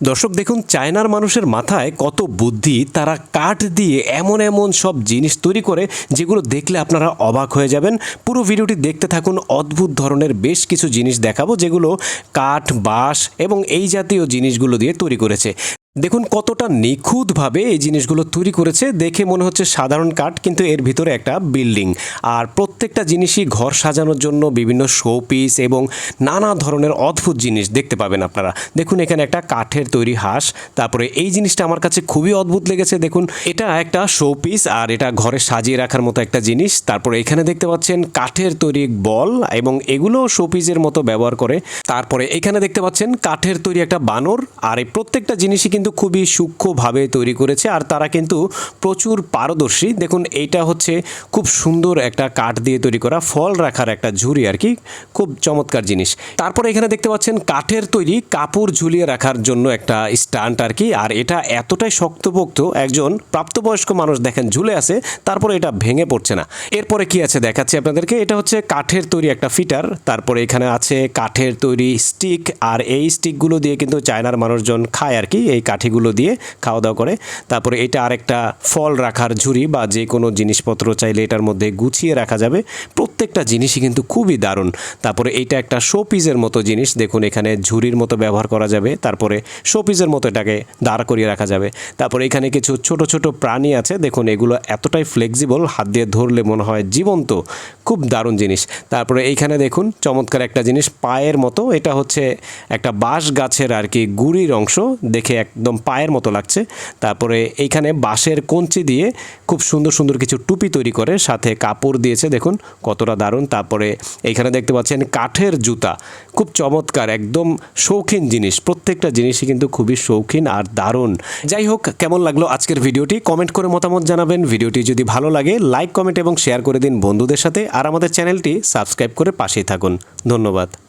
দর্শক দেখুন, চায়নার মানুষের মাথায় কত বুদ্ধি। তারা কাঠ দিয়ে এমন এমন সব জিনিস তৈরি করে যেগুলো দেখলে আপনারা অবাক হয়ে যাবেন। পুরো ভিডিওটি দেখতে থাকুন। অদ্ভুত ধরনের বেশ কিছু জিনিস দেখাবো যেগুলো কাঠ, বাঁশ এবং এই জাতীয় জিনিসগুলো দিয়ে তৈরি করেছে। দেখুন কতটা নিখুঁতভাবে এই জিনিসগুলো তৈরি করেছে। দেখে মনে হচ্ছে সাধারণ কাঠ, কিন্তু এর ভিতরে একটা বিল্ডিং। আর প্রত্যেকটা জিনিসই ঘর সাজানোর জন্য বিভিন্ন শো পিস এবং নানা ধরনের অদ্ভুত জিনিস দেখতে পাবেন আপনারা। দেখুন এখানে একটা কাঠের তৈরি হাঁস। তারপরে এই জিনিসটা আমার কাছে খুবই অদ্ভুত লেগেছে। দেখুন এটা একটা শো পিস আর এটা ঘরে সাজিয়ে রাখার মতো একটা জিনিস। তারপরে এখানে দেখতে পাচ্ছেন কাঠের তৈরি বল এবং এগুলো শো পিসের মতো ব্যবহার করে। তারপরে এখানে দেখতে পাচ্ছেন কাঠের তৈরি একটা বানর। আর এই প্রত্যেকটা জিনিসই কিন্তু খুবই সূক্ষ্মভাবে তৈরি করেছে আর তারা কিন্তু প্রচুর পারদর্শী। দেখুন এইটা হচ্ছে খুব সুন্দর একটা কাঠ দিয়ে তৈরি করা ফল রাখার একটা ঝুড়ি আর কি, খুব চমৎকার জিনিস। তারপরে এখানে দেখতে পাচ্ছেন কাঠের তৈরি কাপড় ঝুলিয়ে রাখার জন্য একটা স্ট্যান্ড আর কি। আর এটা এতটাই শক্তপোক্ত, একজন প্রাপ্তবয়স্ক মানুষ দেখেন ঝুলে আছে, তারপরে এটা ভেঙে পড়ছে না। এরপরে কি আছে দেখাচ্ছি আপনাদেরকে। এটা হচ্ছে কাঠের তৈরি একটা ফিটার। তারপরে এখানে আছে কাঠের তৈরি স্টিক, আর এই স্টিকগুলো দিয়ে কিন্তু চায়নার মানুষজন খায় আর কি, এই কাঠিগুলো দিয়ে খাওয়া দাওয়া করে। তারপরে এটা আরেকটা ফল রাখার ঝুড়ি বা যে কোনো জিনিসপত্র চাইলে এটার মধ্যে গুছিয়ে রাখা যাবে। প্রত্যেকটা জিনিসই কিন্তু খুবই দারুণ। তারপরে এইটা একটা শোপিসের মতো জিনিস। দেখুন এখানে ঝুড়ির মতো ব্যবহার করা যাবে। তারপরে শোপিসের মতো এটাকে দাঁড় করিয়ে রাখা যাবে। তারপরে এখানে কিছু ছোট ছোট প্রাণী আছে। দেখুন এগুলো এতটাই ফ্লেক্সিবল, হাত দিয়ে ধরলে মনে হয় জীবন্ত, খুব দারুণ জিনিস। তারপরে এইখানে দেখুন চমৎকার একটা জিনিস পায়ের মতো। এটা হচ্ছে একটা বাঁশ গাছের আর কি গুড়ির অংশ, দেখে একদম পায়ের মতো লাগছে। তারপরে এইখানে বাঁশের কঞ্চি দিয়ে খুব সুন্দর সুন্দর কিছু টুপি তৈরি করে, সাথে কাপড় দিয়েছে, দেখুন কতটা দারুণ। তারপরে এইখানে দেখতে পাচ্ছেন কাঠের জুতা, খুব চমৎকার, একদম শৌখিন জিনিস। প্রত্যেকটা জিনিসই কিন্তু খুবই শৌখিন আর দারুণ। যাই হোক, কেমন লাগলো আজকের ভিডিওটি কমেন্ট করে মতামত জানাবেন। ভিডিওটি যদি ভালো লাগে লাইক, কমেন্ট এবং শেয়ার করে দিন বন্ধুদের সাথে। আর আমাদের চ্যানেলটি সাবস্ক্রাইব করে পাশেই থাকুন। ধন্যবাদ।